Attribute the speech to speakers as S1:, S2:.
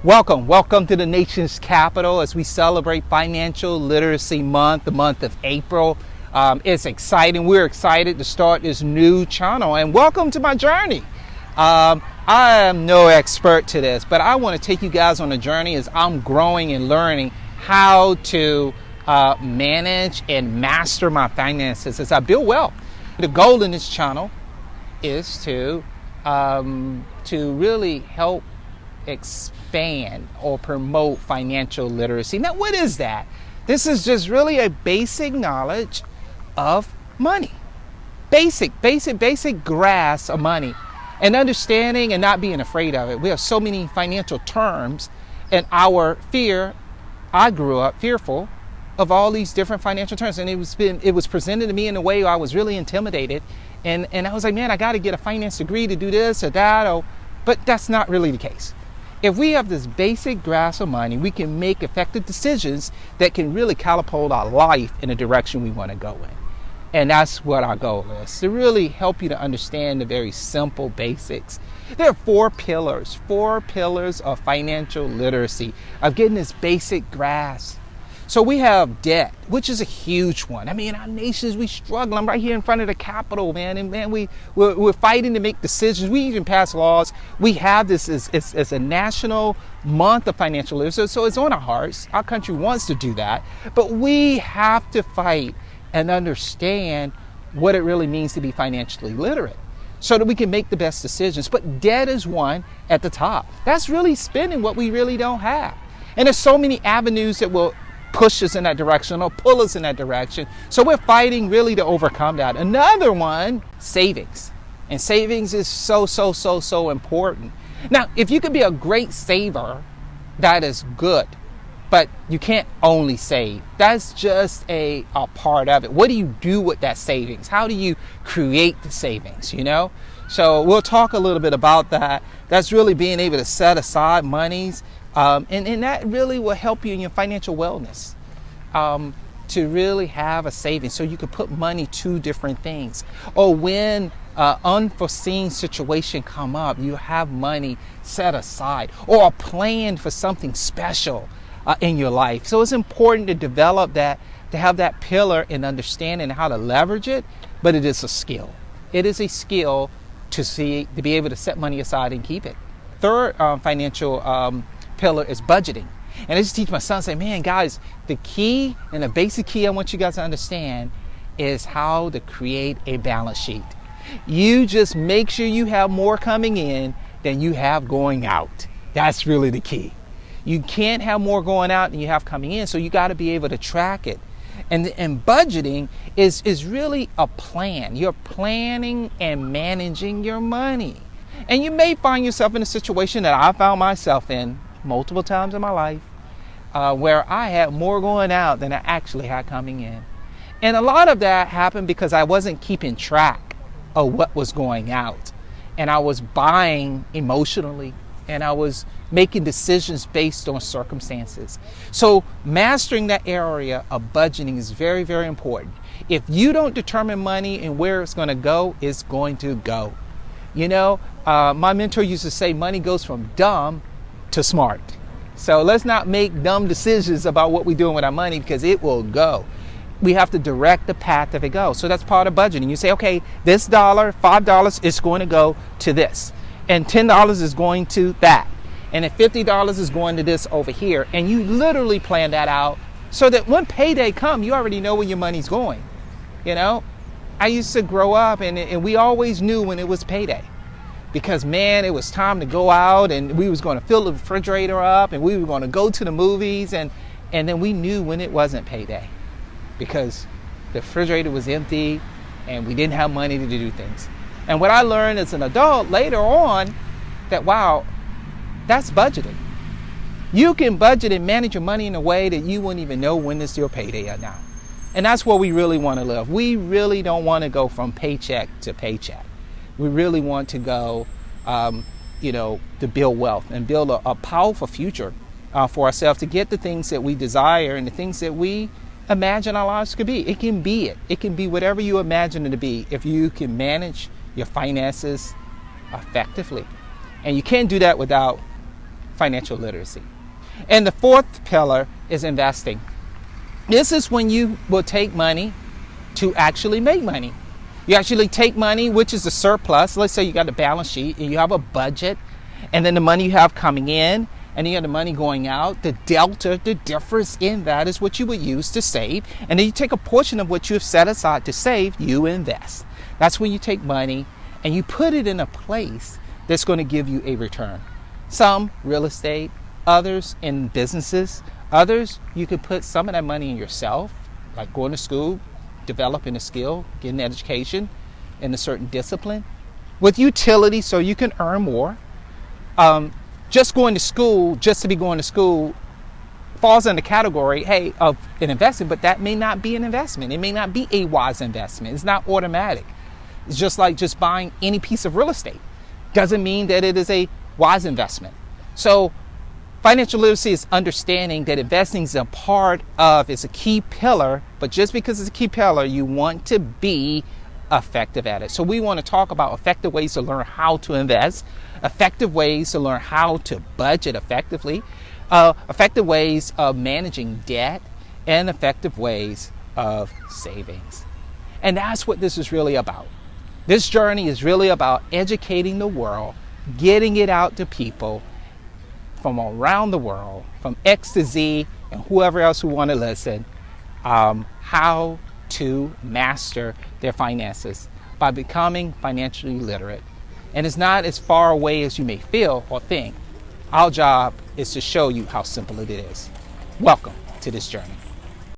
S1: Welcome to the nation's capital as we celebrate Financial Literacy Month, the month of April. It's exciting. We're excited to start this new channel, and welcome to my journey. I am no expert to this, but I want to take you guys on a journey as I'm growing and learning how to manage and master my finances as I build wealth. The goal in this channel is to really help expand or promote financial literacy. Now, what is that? This is just really a basic knowledge of money. Basic grasp of money and understanding and not being afraid of it. We have so many financial terms, and I grew up fearful of all these different financial terms, and it was presented to me in a way I was really intimidated, and I was like, man, I got to get a finance degree to do this or that, but that's not really the case. If we have this basic grasp of money, we can make effective decisions that can really catapult our life in the direction we want to go in. And that's what our goal is, to really help you to understand the very simple basics. There are four pillars of financial literacy, of getting this basic grasp. So we have debt, which is a huge one. I mean, our nations, we struggle. I'm right here in front of the Capitol, man. And man, we're fighting to make decisions. We even pass laws. We have this as a national month of financial literacy. So it's on our hearts. Our country wants to do that. But we have to fight and understand what it really means to be financially literate so that we can make the best decisions. But debt is one at the top. That's really spending what we really don't have. And there's so many avenues that will push us in that direction or pull us in that direction. So we're fighting really to overcome that. Another one, savings. And savings is so important. Now, if you could be a great saver, that is good. But you can't only save. That's just a part of it. What do you do with that savings? How do you create the savings, So we'll talk a little bit about that. That's really being able to set aside monies. And that really will help you in your financial wellness, to really have a savings so you can put money to different things. Or when unforeseen situation come up, you have money set aside or a plan for something special in your life. So it's important to develop that, to have that pillar and understanding how to leverage it, but it is a skill. It is a skill to be able to set money aside and keep it. Third financial pillar is budgeting. And I just teach my son, say, man, guys, the key and the basic key I want you guys to understand is how to create a balance sheet. You just make sure you have more coming in than you have going out. That's really the key. You can't have more going out than you have coming in, so you got to be able to track it. And budgeting is really a plan. You're planning and managing your money. And you may find yourself in a situation that I found myself in multiple times in my life, where I had more going out than I actually had coming in. And a lot of that happened because I wasn't keeping track of what was going out. And I was buying emotionally, and I was making decisions based on circumstances. So mastering that area of budgeting is very, very important. If you don't determine money and where it's going to go, it's going to go. My mentor used to say money goes from dumb to smart. So let's not make dumb decisions about what we're doing with our money, because it will go. We have to direct the path that it goes. So that's part of budgeting. You say, okay, this $5 is going to go to this, and $10 is going to that, and then $50 is going to this over here. And you literally plan that out so that when payday comes, you already know where your money's going. I used to grow up and we always knew when it was payday. Because, man, it was time to go out, and we was going to fill the refrigerator up, and we were going to go to the movies, and then we knew when it wasn't payday because the refrigerator was empty and we didn't have money to do things. And what I learned as an adult later on, that, wow, that's budgeting. You can budget and manage your money in a way that you wouldn't even know when it's your payday or not. And that's where we really want to live. We really don't want to go from paycheck to paycheck. We really want to go, to build wealth and build a powerful future for ourselves, to get the things that we desire and the things that we imagine our lives could be. It can be it. It can be whatever you imagine it to be if you can manage your finances effectively. And you can't do that without financial literacy. And the fourth pillar is investing. This is when you will take money to actually make money. You actually take money, which is a surplus. Let's say you got a balance sheet and you have a budget, and then the money you have coming in and you have the money going out. The delta, the difference in that is what you would use to save. And then you take a portion of what you have set aside to save, you invest. That's when you take money and you put it in a place that's going to give you a return. Some real estate, others in businesses, others you could put some of that money in yourself, like going to school, developing a skill, getting an education in a certain discipline, with utility so you can earn more. Just going to school, just to be going to school, falls in the category, hey, of an investment, but that may not be an investment. It may not be a wise investment. It's not automatic. It's just like just buying any piece of real estate. Doesn't mean that it is a wise investment. So financial literacy is understanding that investing is a part of, it's a key pillar, but just because it's a key pillar, you want to be effective at it. So we want to talk about effective ways to learn how to invest, effective ways to learn how to budget effectively, effective ways of managing debt, and effective ways of savings. And that's what this is really about. This journey is really about educating the world, getting it out to people from around the world, from X to Z, and whoever else who want to listen, how to master their finances by becoming financially literate. And it's not as far away as you may feel or think. Our job is to show you how simple it is. Welcome to this journey.